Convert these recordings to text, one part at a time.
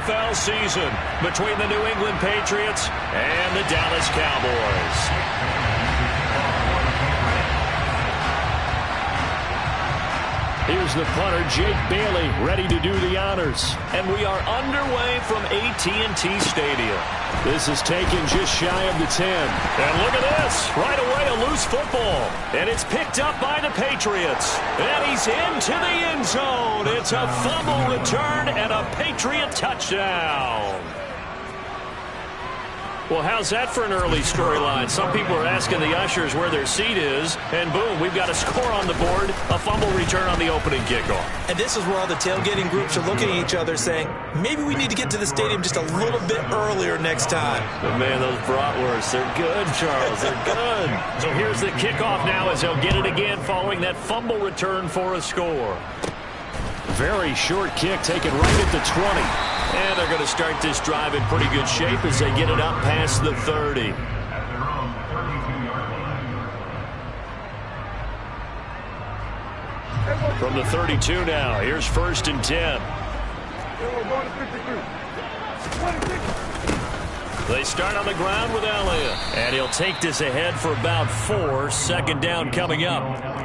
NFL season between the New England Patriots and the Dallas Cowboys. Here's the punter, Jake Bailey, ready to do the honors. And we are underway from AT&T Stadium. This is taken just shy of the 10. And look at this. Right away, a loose football. And it's picked up by the Patriots. And he's into the end zone. It's a fumble return and a Patriot touchdown. Well, how's that for an early storyline? Some people are asking the ushers where their seat is, and boom, we've got a score on the board, a fumble return on the opening kickoff. And this is where all the tailgating groups are looking at each other saying, maybe we need to get to the stadium just a little bit earlier next time. But man, those bratwursts, they're good, Charles, they're good. So here's the kickoff now as they'll get it again following that fumble return for a score. Very short kick taken right at the 20. And they're going to start this drive in pretty good shape as they get it up past the 30. From the 32 now, here's 1st and 10. They start on the ground with Elliott. And he'll take this ahead for about 4. 2nd down coming up.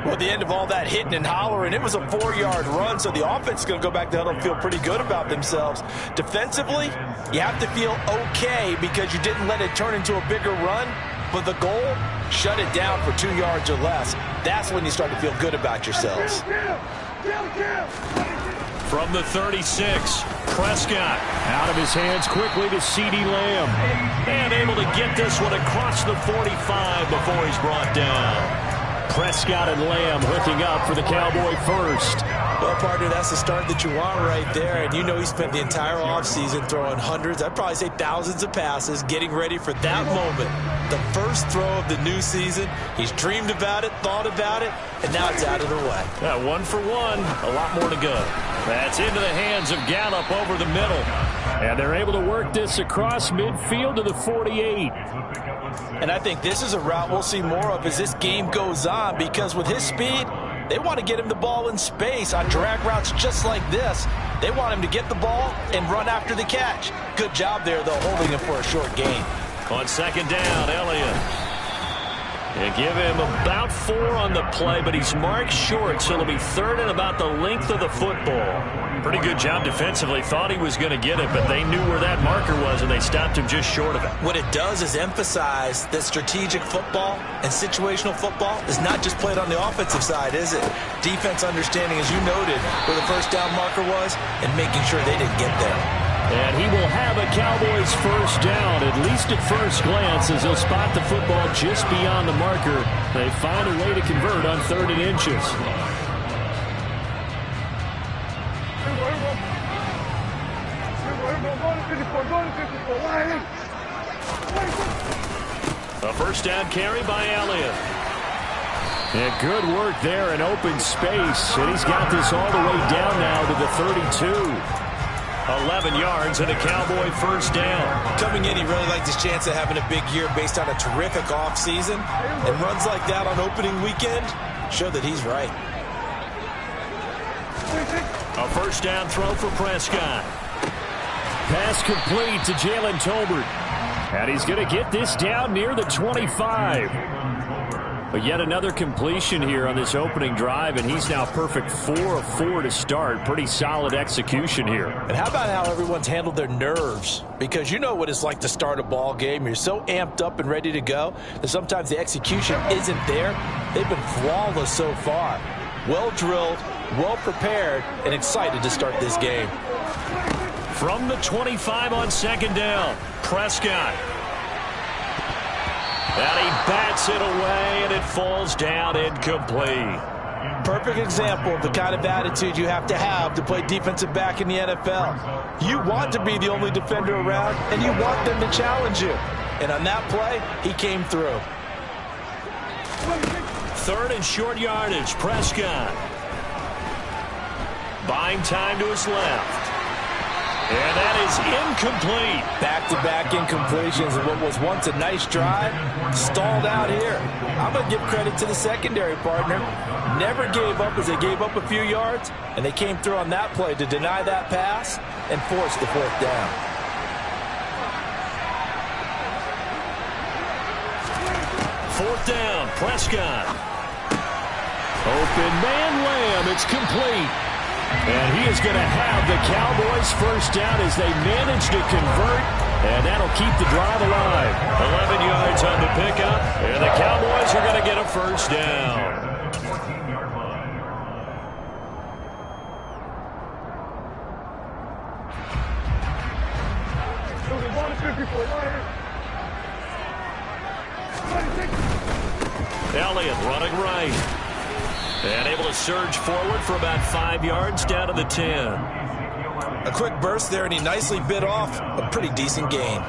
Well, at the end of all that hitting and hollering, it was a 4-yard run, so the offense is going to go back to huddle and feel pretty good about themselves. Defensively, you have to feel okay because you didn't let it turn into a bigger run, but the goal, shut it down for 2 yards or less. That's when you start to feel good about yourselves. From the 36, Prescott out of his hands quickly to CeeDee Lamb. And able to get this one across the 45 before he's brought down. Prescott and Lamb hooking up for the Cowboy first. Well, partner, that's the start that you want right there. And you know he spent the entire offseason throwing hundreds, I'd probably say thousands of passes, getting ready for that moment. The first throw of the new season. He's dreamed about it, thought about it, and now it's out of the way. Yeah, 1 for 1. A lot more to go. That's into the hands of Gallup over the middle. And they're able to work this across midfield to the 48. And I think this is a route we'll see more of as this game goes on, because with his speed, they want to get him the ball in space on drag routes just like this. They want him to get the ball and run after the catch. Good job there, though, holding him for a short gain. On 2nd down, Elliott. They give him about 4 on the play, but he's marked short, so it'll be 3rd and about the length of the football. Pretty good job defensively. Thought he was going to get it, but they knew where that marker was, and they stopped him just short of it. What it does is emphasize that strategic football and situational football is not just played on the offensive side, is it? Defense understanding, as you noted, where the 1st down marker was and making sure they didn't get there. And he will have a Cowboys 1st down, at least at first glance, as he'll spot the football just beyond the marker. They find a way to convert on 3rd and inches. A 1st down carry by Elliott. And good work there in open space. And he's got this all the way down now to the 32. 11 yards and a Cowboy 1st down. Coming in, he really liked his chance of having a big year based on a terrific offseason. And runs like that on opening weekend show that he's right. A 1st down throw for Prescott. Pass complete to Jalen Tolbert. And he's going to get this down near the 25. But yet another completion here on this opening drive, and he's now perfect 4 of 4 to start. Pretty solid execution here. And how about how everyone's handled their nerves? Because you know what it's like to start a ball game. You're so amped up and ready to go that sometimes the execution isn't there. They've been flawless so far. Well drilled, well prepared, and excited to start this game. From the 25 on 2nd down, Prescott. And he bats it away, and it falls down incomplete. Perfect example of the kind of attitude you have to play defensive back in the NFL. You want to be the only defender around, and you want them to challenge you. And on that play, he came through. 3rd and short yardage, Prescott. Buying time to his left. And that is incomplete. Back-to-back incompletions, and what was once a nice drive stalled out here. I'm going to give credit to the secondary partner. Never gave up as they gave up a few yards, and they came through on that play to deny that pass and force the fourth down. Fourth down, Prescott. Open man Lamb, it's complete. And he is going to have the Cowboys first down as they manage to convert, and that'll keep the drive alive. 11 yards on the pickup, and the Cowboys are going to get a first down. Elliott running right. And able to surge forward for about 5 yards down to the 10. A quick burst there, and he nicely bit off a pretty decent gain.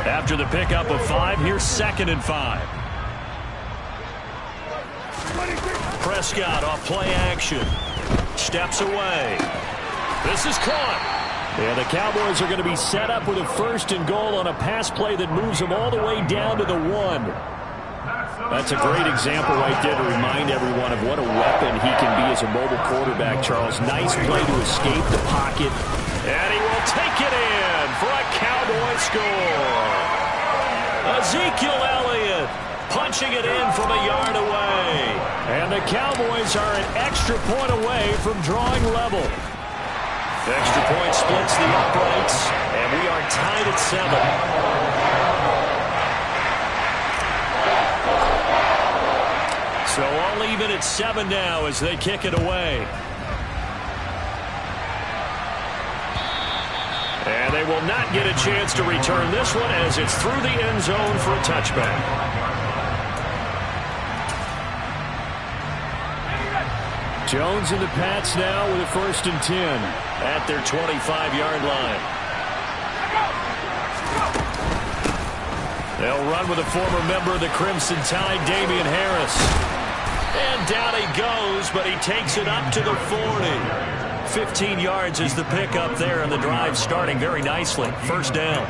After the pickup of 5, here's 2nd and 5. Prescott off play action. Steps away. This is caught. And the Cowboys are going to be set up with a 1st and goal on a pass play that moves them all the way down to the 1. That's a great example right there to remind everyone of what a weapon he can be as a mobile quarterback, Charles. Nice play to escape the pocket. And he will take it in for a Cowboy score. Ezekiel Elliott punching it in from a yard away. And the Cowboys are an extra point away from drawing level. Extra point splits the uprights, and we are tied at 7. So all even at 7 now as they kick it away. And they will not get a chance to return this one as it's through the end zone for a touchback. Jones and the Pats now with a 1st and 10 at their 25-yard line. They'll run with a former member of the Crimson Tide, Damian Harris. And down he goes, but he takes it up to the 40. 15 yards is the pickup there, and the drive starting very nicely. First down.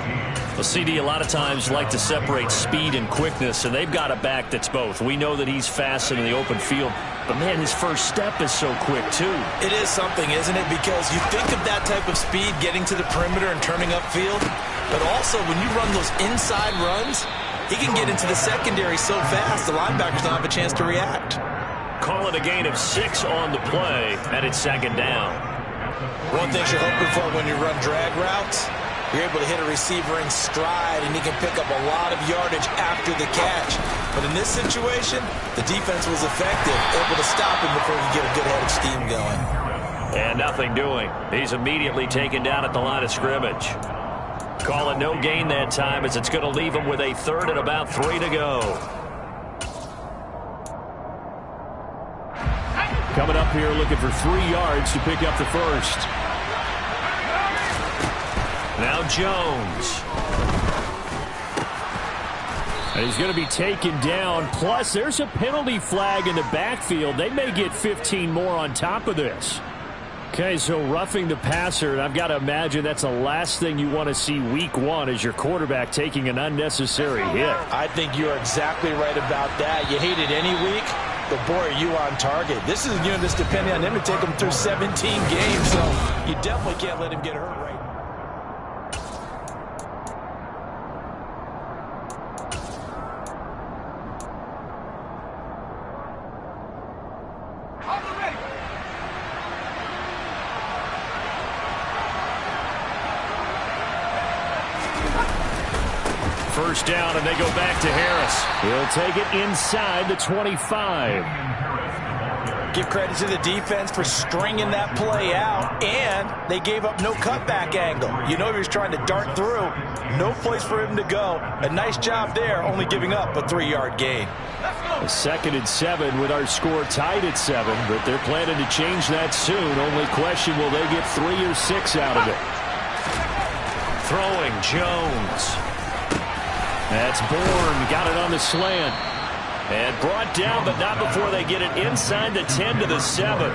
The CD a lot of times like to separate speed and quickness, and they've got a back that's both. We know that he's fast in the open field, but, man, his first step is so quick, too. It is something, isn't it? Because you think of that type of speed getting to the perimeter and turning upfield, but also when you run those inside runs, he can get into the secondary so fast the linebackers don't have a chance to react. Call it a gain of 6 on the play, and it's 2nd down. One thing you're hoping for when you run drag routes, you're able to hit a receiver in stride, and he can pick up a lot of yardage after the catch. But in this situation, the defense was effective, able to stop him before he get a good head of steam going. And nothing doing. He's immediately taken down at the line of scrimmage. Call it no gain that time as it's going to leave him with a 3rd and about 3 to go. Coming up here looking for 3 yards to pick up the 1st. Now Jones. And he's going to be taken down. Plus, there's a penalty flag in the backfield. They may get 15 more on top of this. Okay, so roughing the passer, and I've got to imagine that's the last thing you want to see week 1 as your quarterback taking an unnecessary hit. I think you're exactly right about that. You hate it any week, but boy, are you on target. This is a unit that's depending on him to take him through 17 games, so you definitely can't let him get hurt right. First down, and they go back to Harris. He'll take it inside the 25. Give credit to the defense for stringing that play out, and they gave up no cutback angle. You know he was trying to dart through. No place for him to go. A nice job there, only giving up a 3-yard gain. A 2nd and 7 with our score tied at 7, but they're planning to change that soon. Only question, will they get 3 or 6 out of it? Throwing, Jones. That's Bourne. Got it on the slant. And brought down, but not before they get it inside the 10 to the 7.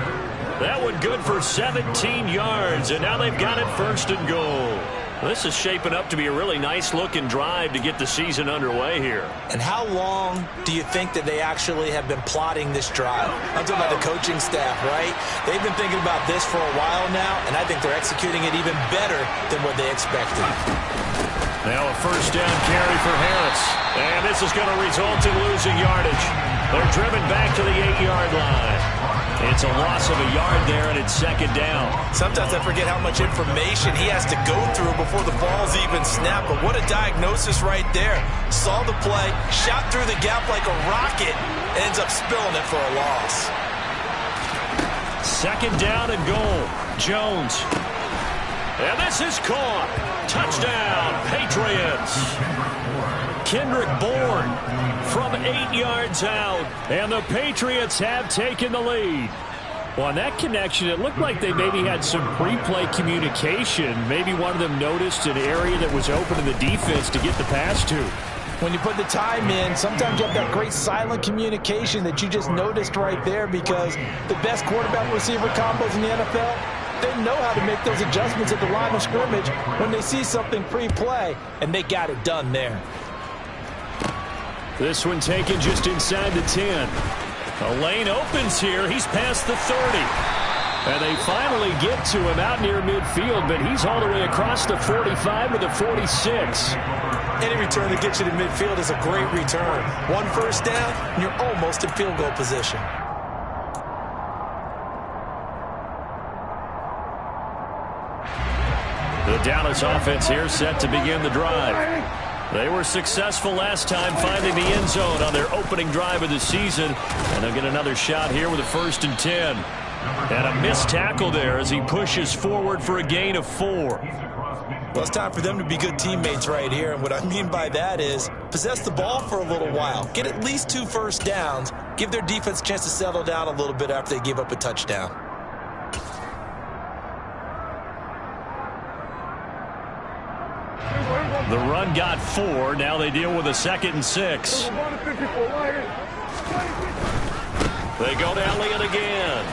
That one good for 17 yards, and now they've got it 1st and goal. This is shaping up to be a really nice-looking drive to get the season underway here. And how long do you think that they actually have been plotting this drive? I'm talking about the coaching staff, right? They've been thinking about this for a while now, and I think they're executing it even better than what they expected. Now a 1st down carry for Harris. And this is going to result in losing yardage. They're driven back to the 8-yard line. It's a loss of a yard there, and it's 2nd down. Sometimes I forget how much information he has to go through before the ball's even snapped. But what a diagnosis right there. Saw the play, shot through the gap like a rocket, ends up spilling it for a loss. 2nd down and goal. Jones. And this is caught. Touchdown, Patriots. Kendrick Bourne from 8 yards out, and the Patriots have taken the lead. Well, on that connection, it looked like they maybe had some pre-play communication. Maybe one of them noticed an area that was open in the defense to get the pass to. When you put the time in, sometimes you have that great silent communication that you just noticed right there, because the best quarterback-receiver combos in the NFL, they know how to make those adjustments at the line of scrimmage when they see something pre-play, and they got it done there. This one taken just inside the 10. A lane opens here. He's past the 30. And they finally get to him out near midfield, but he's all the way across the 45 to the 46. Any return that gets you to midfield is a great return. 1 1st down, and you're almost in field goal position. The Dallas offense here set to begin the drive. They were successful last time finding the end zone on their opening drive of the season. And they'll get another shot here with a 1st and 10. And a missed tackle there as he pushes forward for a gain of 4. Well, it's time for them to be good teammates right here. And what I mean by that is possess the ball for a little while. Get at least 2 1st downs. Give their defense a chance to settle down a little bit after they give up a touchdown. The run got 4. Now they deal with a 2nd and 6. They go to Elliott again.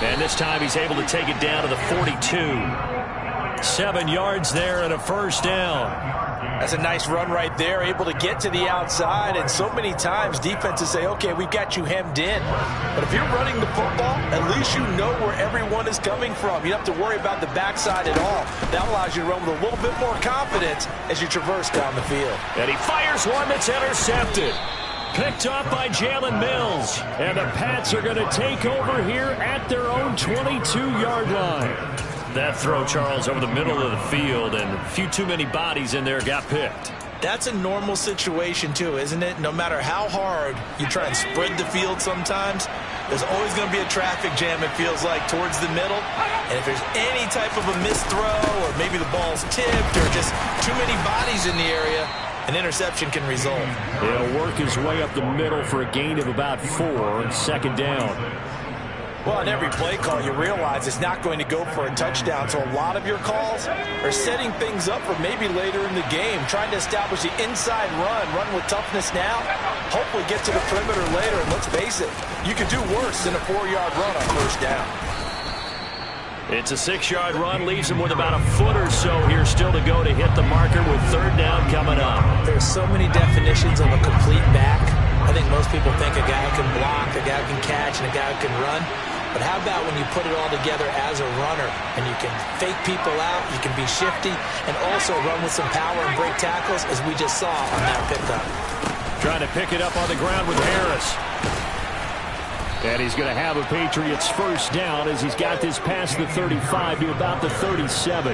And this time he's able to take it down to the 42. 7 yards there and a 1st down. That's a nice run right there, able to get to the outside. And so many times defenses say, okay, we've got you hemmed in. But if you're running the football, at least you know where everyone is coming from. You don't have to worry about the backside at all. That allows you to run with a little bit more confidence as you traverse down the field. And he fires one that's intercepted. Picked up by Jalen Mills. And the Pats are going to take over here at their own 22-yard line. That throw, Charles, over the middle of the field, and a few too many bodies in there got picked. That's a normal situation, too, isn't it? No matter how hard you try and spread the field sometimes, there's always going to be a traffic jam, it feels like, towards the middle. And if there's any type of a missed throw, or maybe the ball's tipped, or just too many bodies in the area, an interception can result. He'll work his way up the middle for a gain of about 4 and 2nd down. Well, in every play call, you realize it's not going to go for a touchdown. So a lot of your calls are setting things up for maybe later in the game, trying to establish the inside run with toughness now, hopefully get to the perimeter later. And let's face it, you could do worse than a 4-yard run on 1st down. It's a 6-yard run, leaves him with about a foot or so here still to go to hit the marker with 3rd down coming up. There's so many definitions of a complete back. I think most people think a guy who can block, a guy who can catch, and a guy who can run. But how about when you put it all together as a runner, and you can fake people out, you can be shifty, and also run with some power and break tackles, as we just saw on that pickup. Trying to pick it up on the ground with Harris. And he's going to have a Patriots 1st down as he's got this past the 35 to about the 37.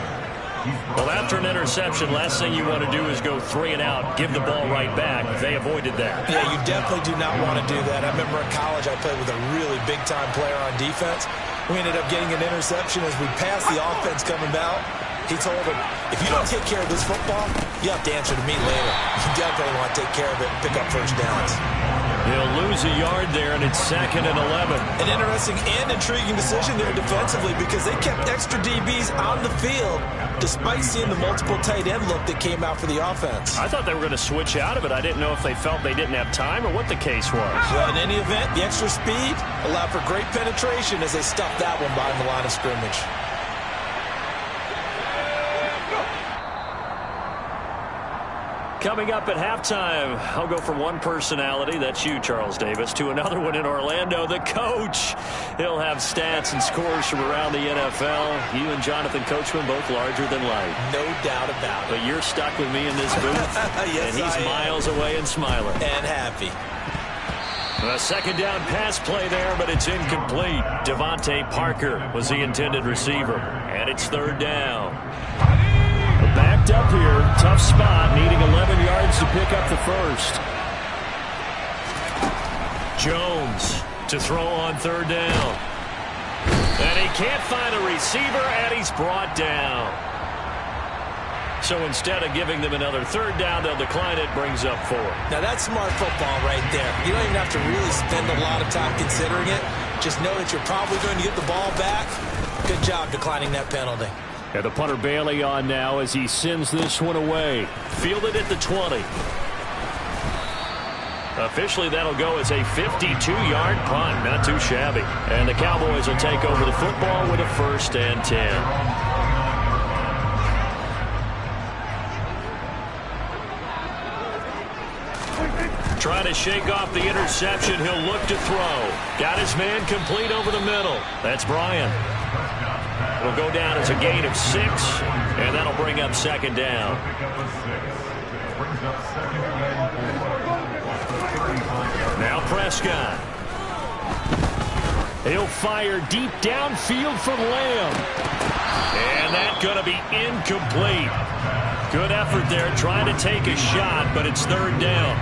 Well, after an interception, last thing you want to do is go 3 and out, give the ball right back. They avoided that. Yeah, you definitely do not want to do that. I remember in college I played with a really big-time player on defense. We ended up getting an interception as we passed the offense coming out. He told him, if you don't take care of this football, you have to answer to me later. You definitely want to take care of it and pick up 1st downs. He'll lose a yard there, and it's 2nd and 11. An interesting and intriguing decision there defensively because they kept extra DBs on the field despite seeing the multiple tight end look that came out for the offense. I thought they were going to switch out of it. I didn't know if they felt they didn't have time or what the case was. Well, in any event, the extra speed allowed for great penetration as they stuffed that one behind the line of scrimmage. Coming up at halftime, I'll go from one personality, that's you, Charles Davis, to another one in Orlando, the coach. He'll have stats and scores from around the NFL. You and Jonathan Coachman both larger than life. No doubt about it. But you're stuck with me in this booth, yes, and he's miles away and smiling. And happy. A second down pass play there, but it's incomplete. Devontae Parker was the intended receiver, and it's 3rd down. Backed up here, tough spot, needing 11 yards to pick up the first. Jones to throw on 3rd down. And he can't find a receiver, and he's brought down. So instead of giving them another 3rd down, they'll decline it, brings up 4. Now that's smart football right there. You don't even have to really spend a lot of time considering it. Just know that you're probably going to get the ball back. Good job declining that penalty. And the punter Bailey on now as he sends this one away. Fielded at the 20. Officially, that'll go as a 52-yard punt. Not too shabby. And the Cowboys will take over the football with a 1st and 10. Trying to shake off the interception. He'll look to throw. Got his man complete over the middle. That's Bryant. It'll go down as a gain of 6, and that'll bring up 2nd down. Now Prescott. He'll fire deep downfield from Lamb. And that's going to be incomplete. Good effort there trying to take a shot, but it's 3rd down.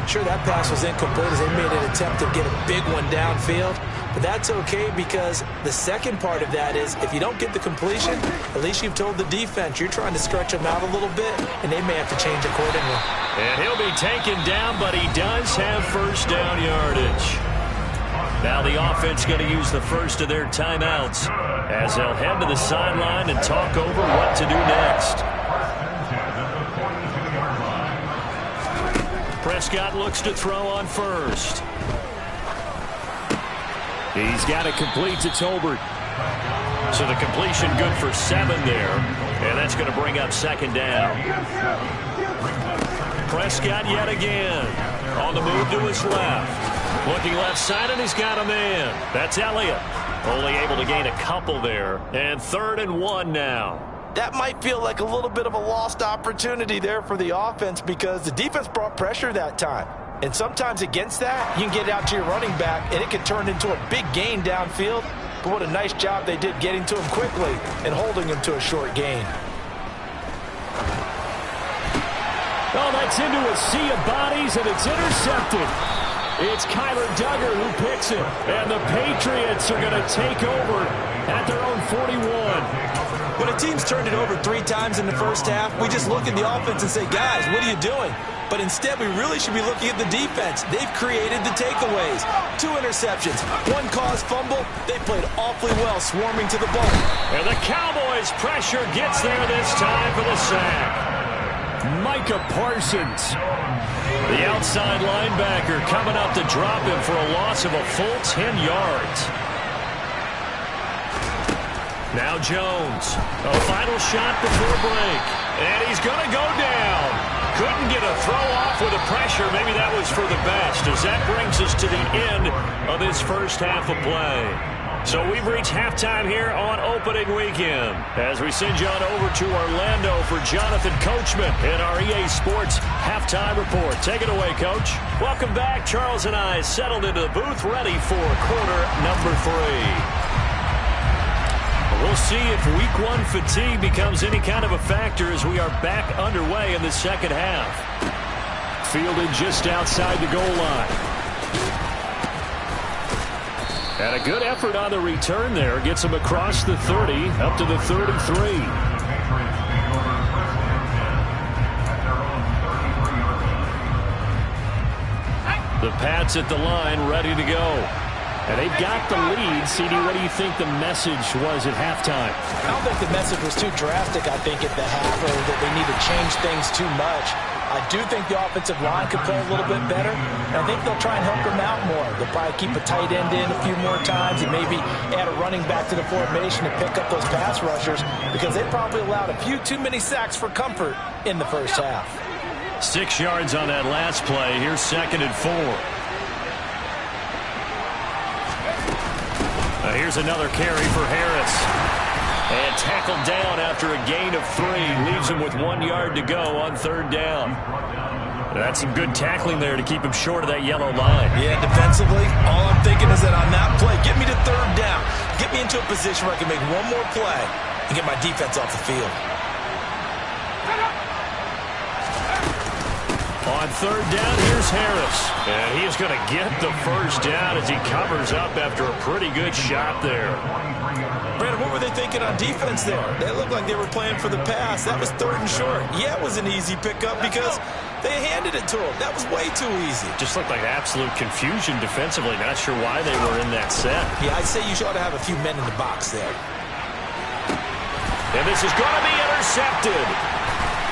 Sure, that pass was incomplete as they made an attempt to get a big one downfield. But that's okay because the second part of that is if you don't get the completion, at least you've told the defense you're trying to stretch them out a little bit, and they may have to change accordingly. And he'll be taken down, but he does have 1st down yardage. Now the offense going to use the first of their timeouts as they'll head to the sideline and talk over what to do next. Prescott looks to throw on 1st. He's got it complete to Tolbert. So the completion good for 7 there. And that's going to bring up 2nd down. Prescott yet again. On the move to his left. Looking left side, and he's got a man. That's Elliott. Only able to gain a couple there. And 3rd and 1 now. That might feel like a little bit of a lost opportunity there for the offense because the defense brought pressure that time. And sometimes against that, you can get out to your running back, and it can turn into a big gain downfield. But what a nice job they did getting to him quickly and holding him to a short gain. Oh, that's into a sea of bodies, and it's intercepted. It's Kyler Duggar who picks it. And the Patriots are going to take over at their own 41. When a team's turned it over 3 times in the first half, we just look at the offense and say, guys, what are you doing? But instead, we really should be looking at the defense. They've created the takeaways. 2 interceptions, 1 caused fumble. They played awfully well swarming to the ball. And the Cowboys' pressure gets there this time for the sack. Micah Parsons, the outside linebacker, coming up to drop him for a loss of a full 10 yards. Now Jones, a final shot before break. And he's going to go down. Couldn't get a throw off with the pressure. Maybe that was for the best, as that brings us to the end of this first half of play. So we've reached halftime here on opening weekend as we send you on over to Orlando for Jonathan Coachman in our EA Sports halftime report. Take it away, Coach. Welcome back. Charles and I settled into the booth, ready for quarter number 3. We'll see if week 1 fatigue becomes any kind of a factor as we are back underway in the second half. Fielded just outside the goal line. And a good effort on the return there. Gets him across the 30, up to the 33. The Pats at the line, ready to go. And they've got the lead. CD, what do you think the message was at halftime? I don't think the message was too drastic, I think, at the half, or that they need to change things too much. I do think the offensive line could play a little bit better, and I think they'll try and help them out more. They'll probably keep a tight end in a few more times and maybe add a running back to the formation to pick up those pass rushers, because they probably allowed a few too many sacks for comfort in the first half. 6 yards on that last play. Here's 2nd and 4. Here's another carry for Harris. And tackled down after a gain of 3. Leaves him with 1 yard to go on 3rd down. That's some good tackling there to keep him short of that yellow line. Yeah, defensively, all I'm thinking is that on that play, get me to 3rd down. Get me into a position where I can make one more play and get my defense off the field. On 3rd down, here's Harris. And he is going to get the first down as he covers up after a pretty good shot there. Brandon, what were they thinking on defense there? They looked like they were playing for the pass. That was 3rd and short. Yeah, it was an easy pickup because they handed it to him. That was way too easy. Just looked like absolute confusion defensively. Not sure why they were in that set. Yeah, I'd say you ought to have a few men in the box there. And this is going to be intercepted.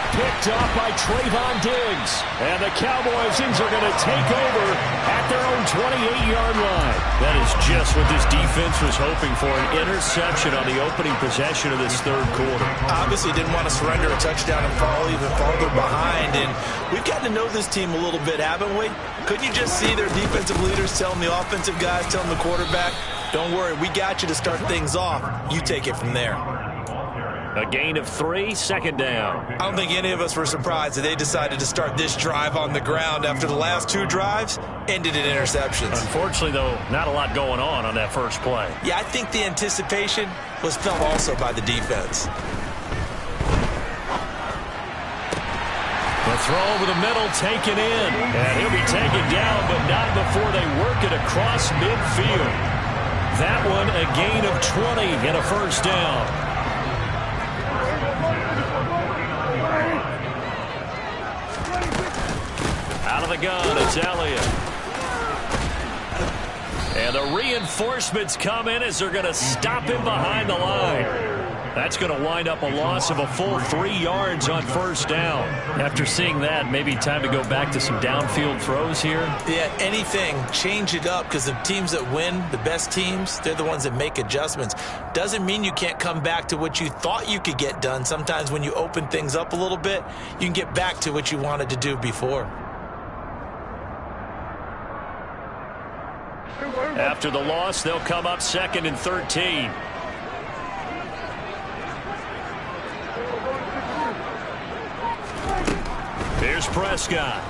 Picked off by Trayvon Diggs. And the Cowboys are going to take over at their own 28-yard line. That is just what this defense was hoping for, an interception on the opening possession of this 3rd quarter. Obviously didn't want to surrender a touchdown and fall even farther behind. And we've gotten to know this team a little bit, haven't we? Couldn't you just see their defensive leaders telling the offensive guys, telling the quarterback, don't worry, we got you to start things off. You take it from there. A gain of 3, 2nd down. I don't think any of us were surprised that they decided to start this drive on the ground after the last 2 drives ended in interceptions. Unfortunately, though, not a lot going on that first play. Yeah, I think the anticipation was felt also by the defense. The throw over the middle taken in. And he'll be taken down, but not before they work it across midfield. That one a gain of 20 and a first down. Out of the gun, it's Elliott. And the reinforcements come in as they're going to stop him behind the line. That's going to wind up a loss of a full 3 yards on 1st down. After seeing that, maybe time to go back to some downfield throws here. Yeah, anything, change it up, because the teams that win, the best teams, they're the ones that make adjustments. Doesn't mean you can't come back to what you thought you could get done. Sometimes when you open things up a little bit, you can get back to what you wanted to do before. After the loss, they'll come up 2nd and 13. Here's Prescott.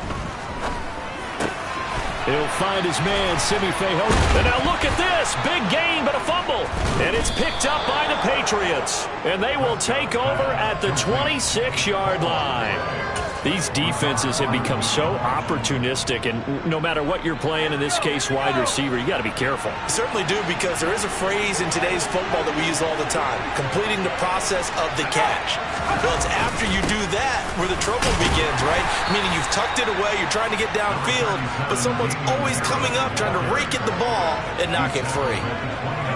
He'll find his man, Simi Fehoko. And now look at this. Big gain, but a fumble. And it's picked up by the Patriots. And they will take over at the 26-yard line. These defenses have become so opportunistic, and no matter what you're playing, in this case, wide receiver, you got to be careful. Certainly do, because there is a phrase in today's football that we use all the time, completing the process of the catch. Well, it's after you do that where the trouble begins, right? Meaning you've tucked it away, you're trying to get downfield, but someone's always coming up trying to rake at the ball and knock it free.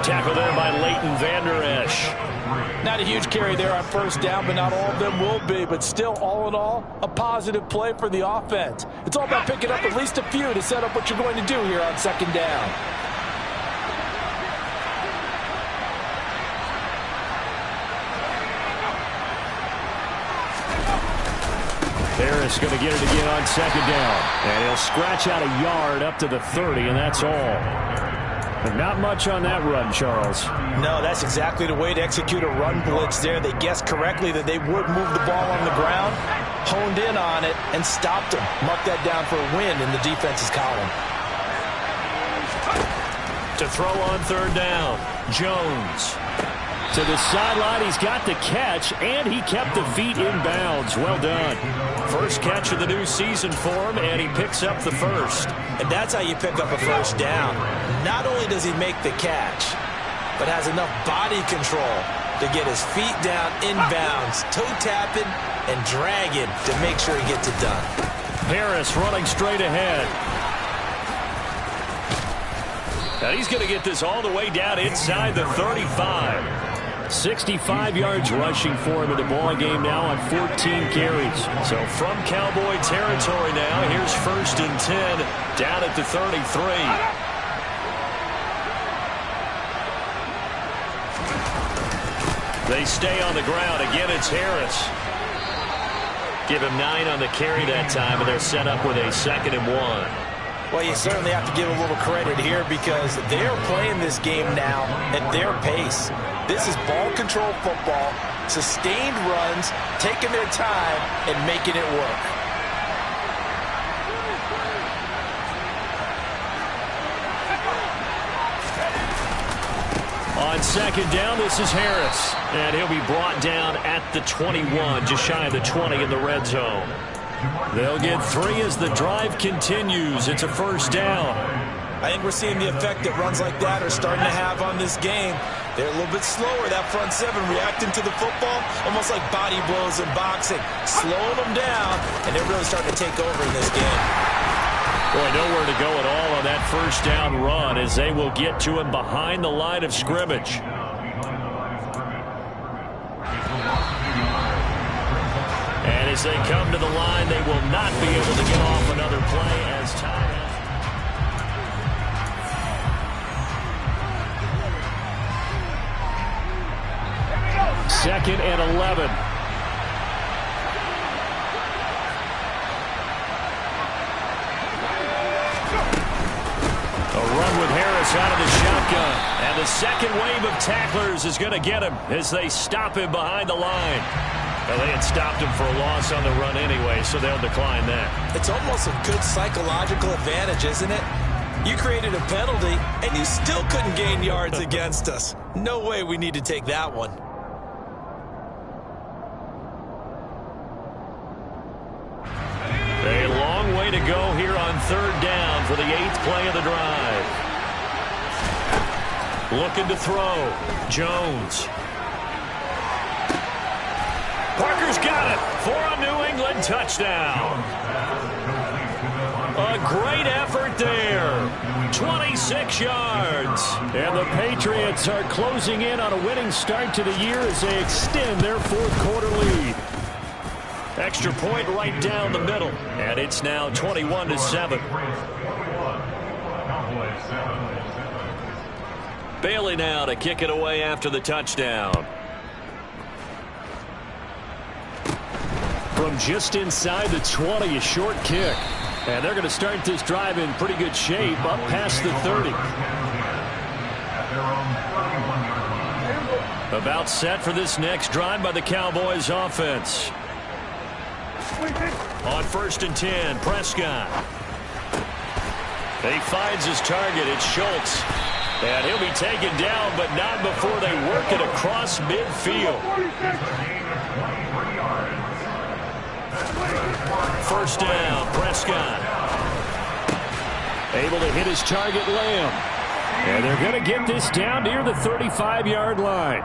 Tackle there by Leighton Vander Esch. Not a huge carry there on 1st down, but not all of them will be. But still, all in all, a positive play for the offense. It's all about picking up at least a few to set up what you're going to do here on 2nd down. Harris going to get it again on 2nd down. And he'll scratch out a yard up to the 30, and that's all. But not much on that run, Charles. No, that's exactly the way to execute a run blitz there. They guessed correctly that they would move the ball on the ground, honed in on it, and stopped them. Mark that down for a win in the defense's column. To throw on 3rd down, Jones. To the sideline, he's got the catch, and he kept the feet in bounds. Well done. First catch of the new season for him, and he picks up the first. And that's how you pick up a first down. Not only does he make the catch, but has enough body control to get his feet down in bounds, toe tapping and dragging to make sure he gets it done. Harris running straight ahead. And he's going to get this all the way down inside the 35. 65 yards rushing for him in the ball game now on 14 carries. So from Cowboy territory now, here's 1st and 10 down at the 33. They stay on the ground. Again, it's Harris. Give him 9 on the carry that time, and they're set up with a 2nd and 1. Well, you certainly have to give a little credit here because they're playing this game now at their pace. This is ball control football, sustained runs, taking their time, and making it work. On 2nd down, this is Harris. And he'll be brought down at the 21, just shy of the 20 in the red zone. They'll get 3 as the drive continues. It's a 1st down. I think we're seeing the effect that runs like that are starting to have on this game. They're a little bit slower, that front 7, reacting to the football, almost like body blows in boxing, slowing them down, and they're really starting to take over in this game. Boy, nowhere to go at all on that 1st down run as they will get to him behind the line of scrimmage. And as they come to the line, they will not be able to get off another play as time. 2nd and 11. With Harris out of the shotgun. And the 2nd wave of tacklers is going to get him as they stop him behind the line. Well, they had stopped him for a loss on the run anyway, so they'll decline that. It's almost a good psychological advantage, isn't it? You created a penalty, and you still couldn't gain yards against us. No way we need to take that one. A long way to go here on 3rd down for the 8th play of the drive. Looking to throw. Jones. Parker's got it for a New England touchdown. A great effort there. 26 yards. And the Patriots are closing in on a winning start to the year as they extend their 4th quarter lead. Extra point right down the middle. And it's now 21-7. Bailey now to kick it away after the touchdown. From just inside the 20, a short kick. And they're going to start this drive in pretty good shape up past the 30. About set for this next drive by the Cowboys offense. On 1st and 10, Prescott. He finds his target. It's Schultz. And he'll be taken down, but not before they work it across midfield. 1st down, Prescott. Able to hit his target, Lamb. And they're going to get this down near the 35-yard line.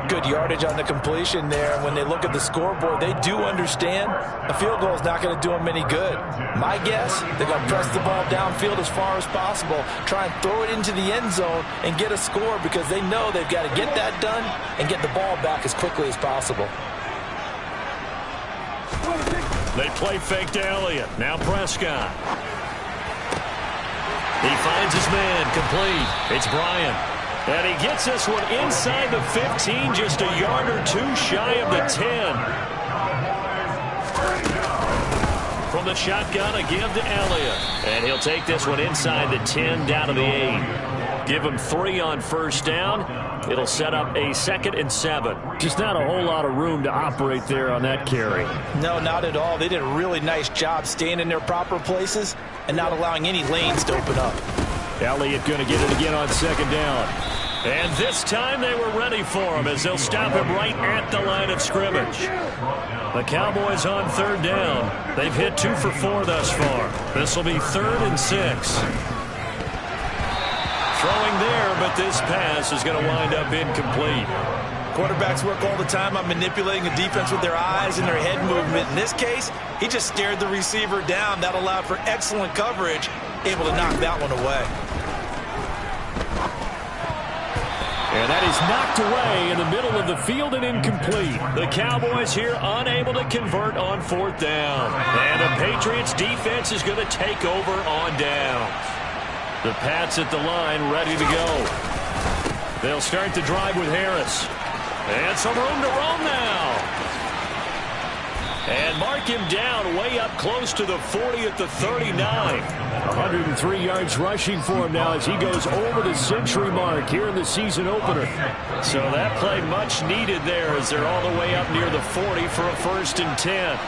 Good yardage on the completion there. When they look at the scoreboard, they do understand a field goal is not going to do them any good. My guess, they're going to press the ball downfield as far as possible, try and throw it into the end zone and get a score because they know they've got to get that done and get the ball back as quickly as possible. They play fake to Elliott. Now Prescott. He finds his man complete. It's Bryant. And he gets this one inside the 15, just a yard or 2 shy of the 10. From the shotgun, a give to Elliott. And he'll take this one inside the 10, down to the 8. Give him 3 on 1st down. It'll set up a 2nd and 7. Just not a whole lot of room to operate there on that carry. No, not at all. They did a really nice job staying in their proper places and not allowing any lanes to open up. Elliott going to get it again on 2nd down. And this time they were ready for him as they'll stop him right at the line of scrimmage. The Cowboys on 3rd down. They've hit 2 for 4 thus far. This will be 3rd and 6. Throwing there, but this pass is going to wind up incomplete. Quarterbacks work all the time on manipulating the defense with their eyes and their head movement. In this case, he just stared the receiver down. That allowed for excellent coverage, able to knock that one away. And that is knocked away in the middle of the field and incomplete. The Cowboys here unable to convert on 4th down. And the Patriots defense is going to take over on downs. The Pats at the line ready to go. They'll start the drive with Harris. And some room to roam now. And mark him down way up close to the 40 at the 39. 103 yards rushing for him now as he goes over the century mark here in the season opener. So that play much needed there as they're all the way up near the 40 for a 1st and 10.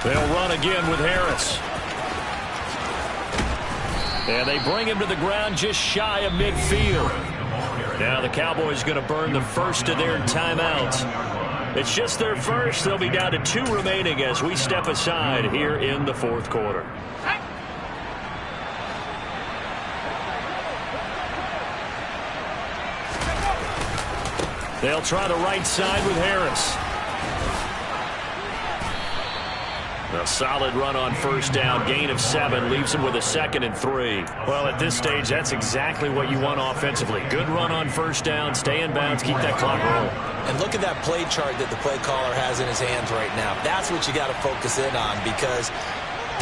They'll run again with Harris. And they bring him to the ground just shy of midfield. Now the Cowboys going to burn the first of their timeouts. It's just their first. They'll be down to 2 remaining as we step aside here in the 4th quarter. They'll try the right side with Harris. A solid run on 1st down, gain of 7, leaves him with a 2nd and 3. Well, at this stage, that's exactly what you want offensively. Good run on 1st down, stay in bounds, keep that clock rolling. And look at that play chart that the play caller has in his hands right now. That's what you got to focus in on because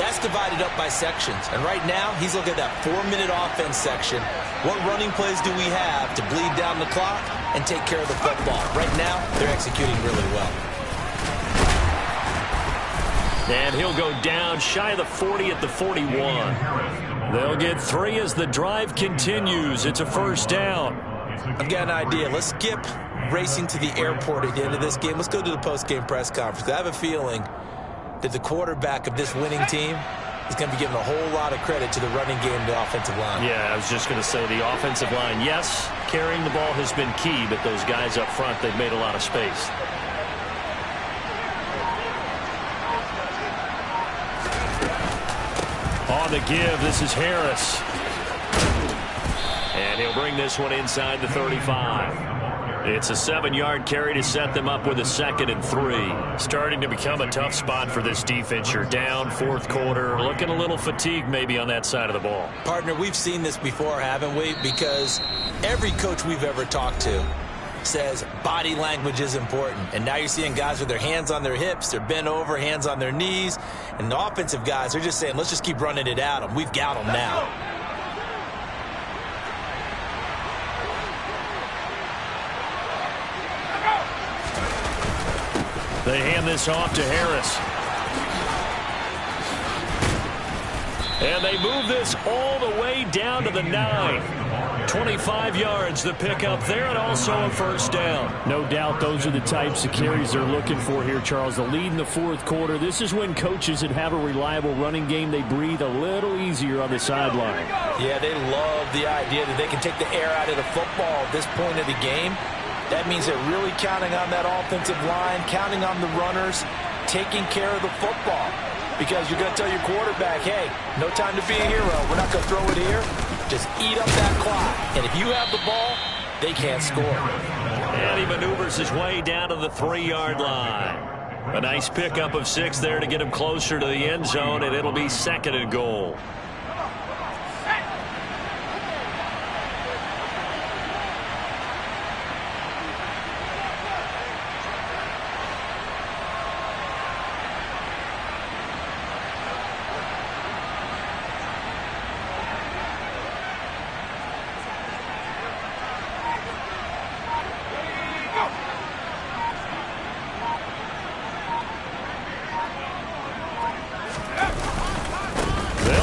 that's divided up by sections. And right now, he's looking at that 4-minute offense section. What running plays do we have to bleed down the clock and take care of the football? Right now, they're executing really well. And he'll go down shy of the 40 at the 41. They'll get 3 as the drive continues. It's a 1st down. I've got an idea. Let's skip racing to the airport at the end of this game. Let's go to the post-game press conference. I have a feeling that the quarterback of this winning team is going to be given a whole lot of credit to the running game and the offensive line. Yeah, I was just going to say the offensive line, yes, carrying the ball has been key, but those guys up front, they've made a lot of space. On the give, this is Harris. And he'll bring this one inside the 35. It's a 7-yard carry to set them up with a 2nd and 3. Starting to become a tough spot for this defense. You're down 4th quarter, looking a little fatigued maybe on that side of the ball. Partner, we've seen this before, haven't we? Because every coach we've ever talked to says body language is important. And now you're seeing guys with their hands on their hips, they're bent over, hands on their knees. And the offensive guys are just saying, let's just keep running it at them. We've got them now. They hand this off to Harris. And they move this all the way down to the 9. 25 yards the pickup there, and also a 1st down. No doubt those are the types of carries they're looking for here, Charles. The lead in the 4th quarter. This is when coaches that have a reliable running game, they breathe a little easier on the sideline. Yeah, they love the idea that they can take the air out of the football at this point of the game. That means they're really counting on that offensive line, counting on the runners, taking care of the football. Because you're going to tell your quarterback, hey, no time to be a hero. We're not going to throw it here. Just eat up that clock. And if you have the ball, they can't score. And he maneuvers his way down to the 3-yard line. A nice pickup of 6 there to get him closer to the end zone, and it'll be 2nd and goal.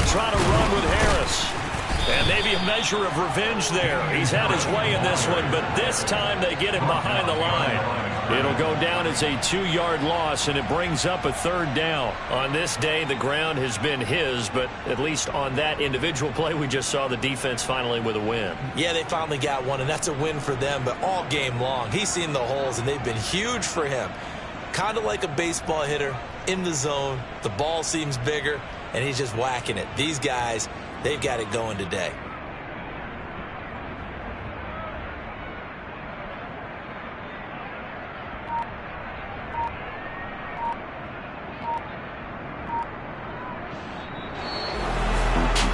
Try to run with Harris. And maybe a measure of revenge there. He's had his way in this one, but this time they get him behind the line. It'll go down as a 2-yard loss, and it brings up a 3rd down. On this day, the ground has been his, but at least on that individual play, we just saw the defense finally with a win. Yeah, they finally got one, and that's a win for them, but all game long, he's seen the holes, and they've been huge for him. Kind of like a baseball hitter in the zone. The ball seems bigger, and he's just whacking it. These guys, they've got it going today.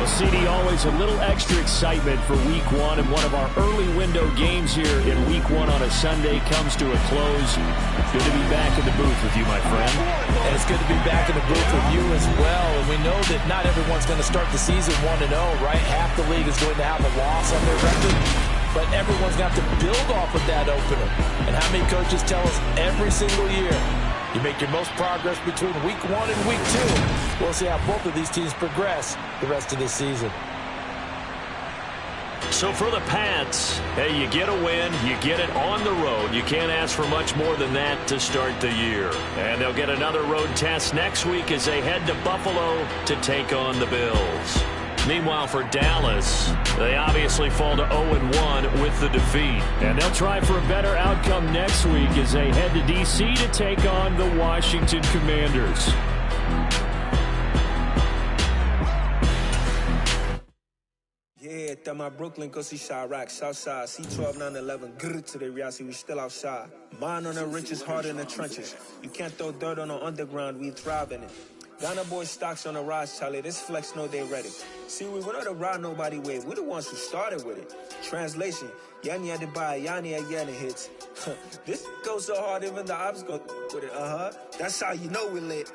Well, CD, always a little extra excitement for Week 1, and one of our early window games here in Week 1 on a Sunday comes to a close. Good to be back in the booth with you, my friend. And it's good to be back in the booth with you as well. And we know that not everyone's going to start the season 1-0, right? Half the league is going to have a loss on their record. But everyone's got to build off of that opener. And how many coaches tell us every single year, you make your most progress between Week 1 and Week 2. We'll see how both of these teams progress the rest of this season. So for the Pats, hey, you get a win, you get it on the road. You can't ask for much more than that to start the year. And they'll get another road test next week as they head to Buffalo to take on the Bills. Meanwhile, for Dallas, they obviously fall to 0-1 with the defeat. And they'll try for a better outcome next week as they head to D.C. to take on the Washington Commanders. Yeah, that my Brooklyn, go see Chirac, Southside, C12, 911, grrr to the Riasi, we still outside. Mine on the richest, heart in the trenches. You can't throw dirt on the underground, we thrive in it. Ghana boys stocks on the rise, Charlie. This flex know they ready. See, we were not to ride nobody with. We're the ones who started with it. Translation: Yanni had to buy, Yanni again hits. This goes so hard, even the ops go with it. That's how you know we lit.